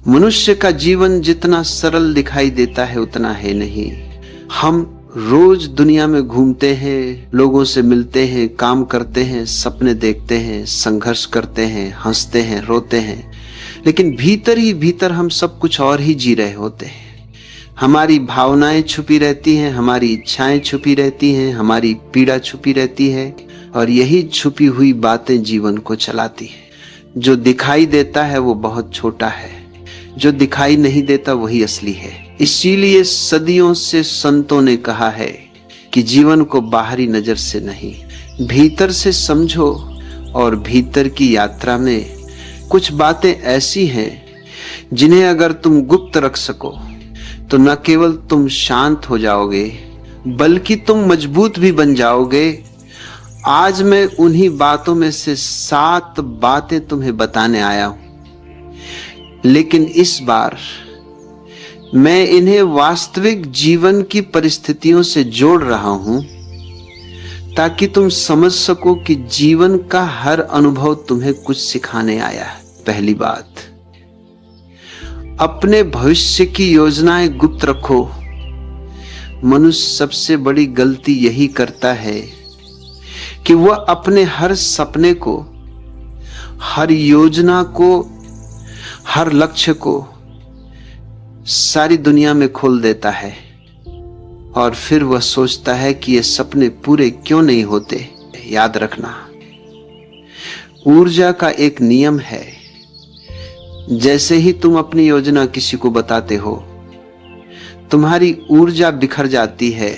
मनुष्य का जीवन जितना सरल दिखाई देता है उतना है नहीं। हम रोज दुनिया में घूमते हैं, लोगों से मिलते हैं, काम करते हैं, सपने देखते हैं, संघर्ष करते हैं, हंसते हैं, रोते हैं, लेकिन भीतर ही भीतर हम सब कुछ और ही जी रहे होते हैं। हमारी भावनाएं छुपी रहती हैं, हमारी इच्छाएं छुपी रहती हैं, हमारी पीड़ा छुपी रहती है, और यही छुपी हुई बातें जीवन को चलाती है। जो दिखाई देता है वो बहुत छोटा है, जो दिखाई नहीं देता वही असली है। इसीलिए सदियों से संतों ने कहा है कि जीवन को बाहरी नजर से नहीं, भीतर से समझो। और भीतर की यात्रा में कुछ बातें ऐसी हैं जिन्हें अगर तुम गुप्त रख सको तो न केवल तुम शांत हो जाओगे बल्कि तुम मजबूत भी बन जाओगे। आज मैं उन्हीं बातों में से 7 बातें तुम्हें बताने आया हूं, लेकिन इस बार मैं इन्हें वास्तविक जीवन की परिस्थितियों से जोड़ रहा हूं ताकि तुम समझ सको कि जीवन का हर अनुभव तुम्हें कुछ सिखाने आया है। पहली बात, अपने भविष्य की योजनाएं गुप्त रखो। मनुष्य सबसे बड़ी गलती यही करता है कि वह अपने हर सपने को, हर योजना को, हर लक्ष्य को सारी दुनिया में खोल देता है और फिर वह सोचता है कि ये सपने पूरे क्यों नहीं होते। याद रखना, ऊर्जा का एक नियम है, जैसे ही तुम अपनी योजना किसी को बताते हो तुम्हारी ऊर्जा बिखर जाती है,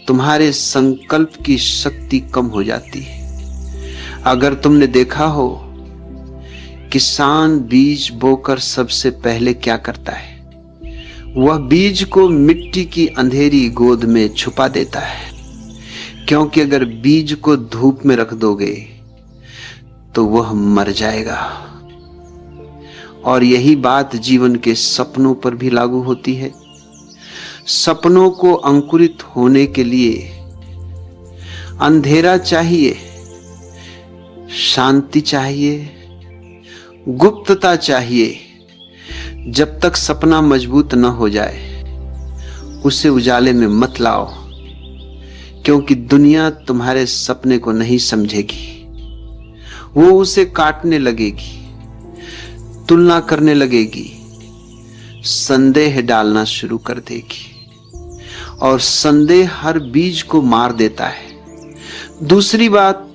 तुम्हारे संकल्प की शक्ति कम हो जाती है। अगर तुमने देखा हो, किसान बीज बोकर सबसे पहले क्या करता है, वह बीज को मिट्टी की अंधेरी गोद में छुपा देता है, क्योंकि अगर बीज को धूप में रख दोगे तो वह मर जाएगा। और यही बात जीवन के सपनों पर भी लागू होती है। सपनों को अंकुरित होने के लिए अंधेरा चाहिए, शांति चाहिए, गुप्तता चाहिए। जब तक सपना मजबूत न हो जाए उसे उजाले में मत लाओ, क्योंकि दुनिया तुम्हारे सपने को नहीं समझेगी। वो उसे काटने लगेगी, तुलना करने लगेगी, संदेह डालना शुरू कर देगी, और संदेह हर बीज को मार देता है। दूसरी बात,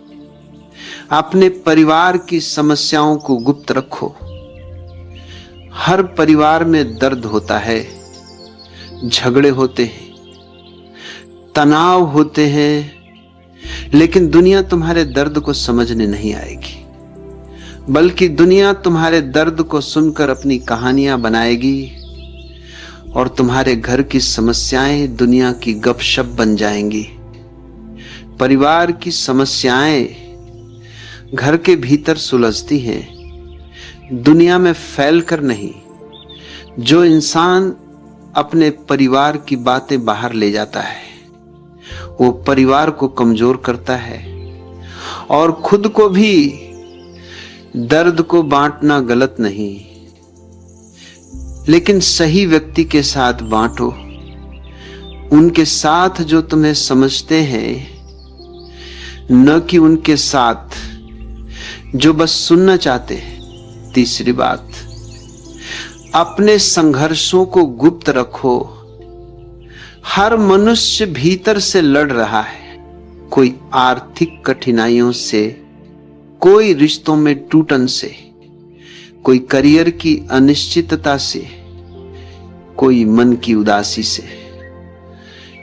अपने परिवार की समस्याओं को गुप्त रखो। हर परिवार में दर्द होता है, झगड़े होते हैं, तनाव होते हैं, लेकिन दुनिया तुम्हारे दर्द को समझने नहीं आएगी, बल्कि दुनिया तुम्हारे दर्द को सुनकर अपनी कहानियां बनाएगी और तुम्हारे घर की समस्याएं दुनिया की गपशप बन जाएंगी। परिवार की समस्याएं घर के भीतर सुलझती हैं, दुनिया में फैलकर नहीं। जो इंसान अपने परिवार की बातें बाहर ले जाता है वो परिवार को कमजोर करता है, और खुद को भी। दर्द को बांटना गलत नहीं, लेकिन सही व्यक्ति के साथ बांटो, उनके साथ जो तुम्हें समझते हैं, न कि उनके साथ जो बस सुनना चाहते हैं। तीसरी बात, अपने संघर्षों को गुप्त रखो। हर मनुष्य भीतर से लड़ रहा है, कोई आर्थिक कठिनाइयों से, कोई रिश्तों में टूटन से, कोई करियर की अनिश्चितता से, कोई मन की उदासी से।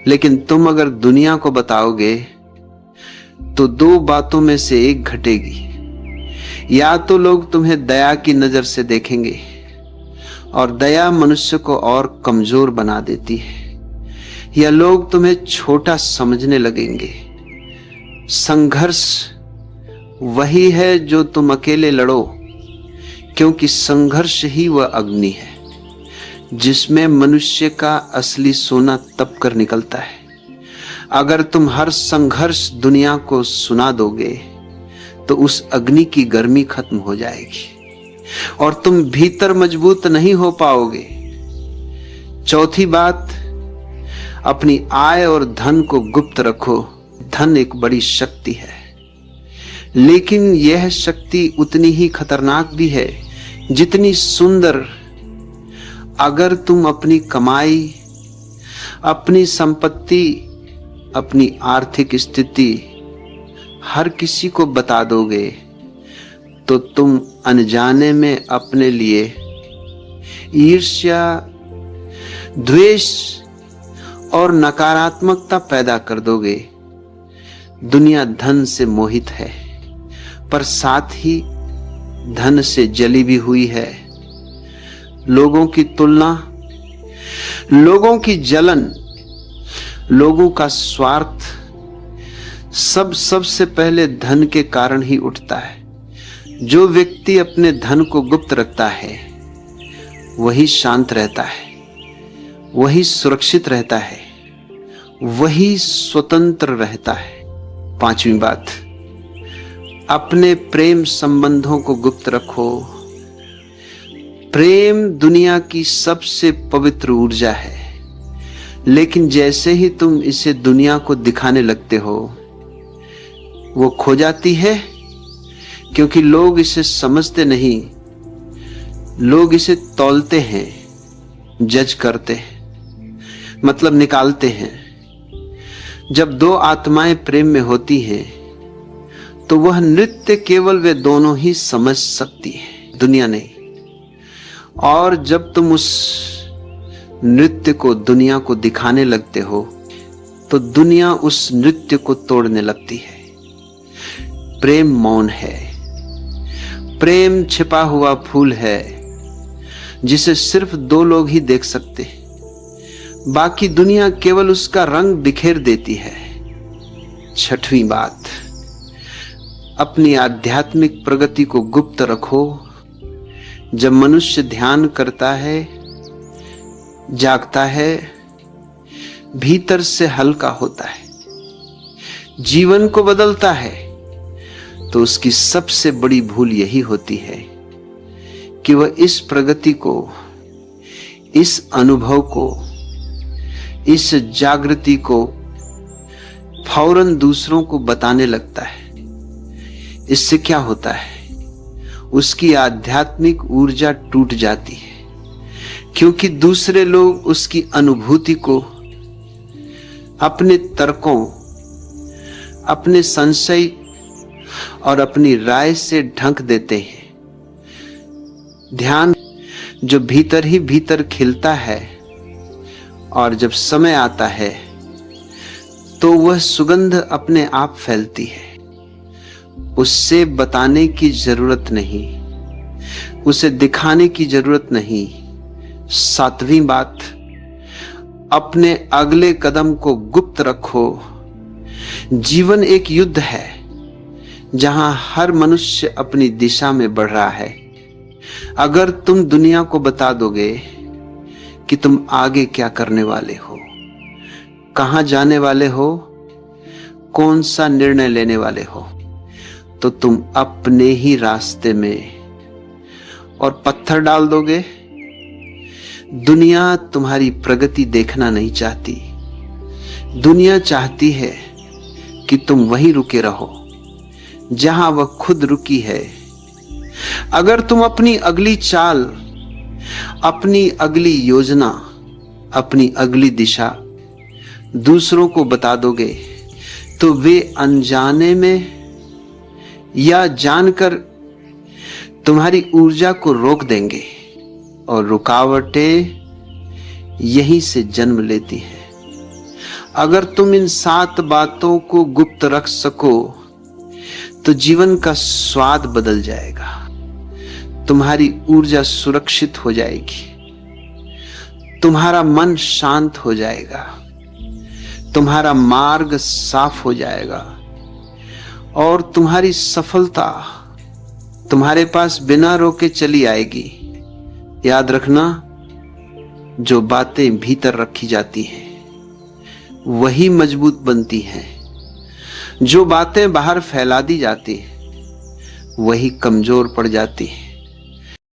लेकिन तुम अगर दुनिया को बताओगे तो 2 बातों में से एक घटेगी। या तो लोग तुम्हें दया की नजर से देखेंगे, और दया मनुष्य को और कमजोर बना देती है, या लोग तुम्हें छोटा समझने लगेंगे। संघर्ष वही है जो तुम अकेले लड़ो, क्योंकि संघर्ष ही वह अग्नि है जिसमें मनुष्य का असली सोना तप कर निकलता है। अगर तुम हर संघर्ष दुनिया को सुना दोगे तो उस अग्नि की गर्मी खत्म हो जाएगी। और तुम भीतर मजबूत नहीं हो पाओगे। चौथी बात, अपनी आय और धन को गुप्त रखो। धन एक बड़ी शक्ति है, लेकिन यह शक्ति उतनी ही खतरनाक भी है जितनी सुंदर। अगर तुम अपनी कमाई, अपनी संपत्ति, अपनी आर्थिक स्थिति हर किसी को बता दोगे तो तुम अनजाने में अपने लिए ईर्ष्या, द्वेष और नकारात्मकता पैदा कर दोगे। दुनिया धन से मोहित है, पर साथ ही धन से जली भी हुई है। लोगों की तुलना, लोगों की जलन, लोगों का स्वार्थ सबसे पहले धन के कारण ही उठता है। जो व्यक्ति अपने धन को गुप्त रखता है वही शांत रहता है, वही सुरक्षित रहता है, वही स्वतंत्र रहता है। पांचवी बात, अपने प्रेम संबंधों को गुप्त रखो। प्रेम दुनिया की सबसे पवित्र ऊर्जा है, लेकिन जैसे ही तुम इसे दुनिया को दिखाने लगते हो वो खो जाती है, क्योंकि लोग इसे समझते नहीं। लोग इसे तौलते हैं, जज करते हैं, मतलब निकालते हैं। जब दो आत्माएं प्रेम में होती हैं तो वह नृत्य केवल वे दोनों ही समझ सकती हैं, दुनिया नहीं। और जब तुम उस नृत्य को दुनिया को दिखाने लगते हो तो दुनिया उस नृत्य को तोड़ने लगती है। प्रेम मौन है, प्रेम छिपा हुआ फूल है जिसे सिर्फ दो लोग ही देख सकते हैं, बाकी दुनिया केवल उसका रंग बिखेर देती है। छठवीं बात, अपनी आध्यात्मिक प्रगति को गुप्त रखो। जब मनुष्य ध्यान करता है, जागता है, भीतर से हल्का होता है, जीवन को बदलता है, तो उसकी सबसे बड़ी भूल यही होती है कि वह इस प्रगति को, इस अनुभव को, इस जागृति को फौरन दूसरों को बताने लगता है। इससे क्या होता है? उसकी आध्यात्मिक ऊर्जा टूट जाती है, क्योंकि दूसरे लोग उसकी अनुभूति को अपने तर्कों, अपने संशय और अपनी राय से ढक देते हैं। ध्यान जो भीतर ही भीतर खिलता है और जब समय आता है तो वह सुगंध अपने आप फैलती है। उससे बताने की जरूरत नहीं, उसे दिखाने की जरूरत नहीं। सातवीं बात, अपने अगले कदम को गुप्त रखो। जीवन एक युद्ध है जहां हर मनुष्य अपनी दिशा में बढ़ रहा है। अगर तुम दुनिया को बता दोगे कि तुम आगे क्या करने वाले हो, कहां जाने वाले हो, कौन सा निर्णय लेने वाले हो, तो तुम अपने ही रास्ते में और पत्थर डाल दोगे। दुनिया तुम्हारी प्रगति देखना नहीं चाहती। दुनिया चाहती है कि तुम वहीं रुके रहो जहां वह खुद रुकी है। अगर तुम अपनी अगली चाल, अपनी अगली योजना, अपनी अगली दिशा दूसरों को बता दोगे तो वे अनजाने में या जानकर तुम्हारी ऊर्जा को रोक देंगे, और रुकावटें यहीं से जन्म लेती हैं। अगर तुम इन 7 बातों को गुप्त रख सको तो जीवन का स्वाद बदल जाएगा, तुम्हारी ऊर्जा सुरक्षित हो जाएगी, तुम्हारा मन शांत हो जाएगा, तुम्हारा मार्ग साफ हो जाएगा और तुम्हारी सफलता तुम्हारे पास बिना रोके चली आएगी। याद रखना, जो बातें भीतर रखी जाती हैं वही मजबूत बनती हैं, जो बातें बाहर फैला दी जाती हैं वही कमजोर पड़ जाती हैं।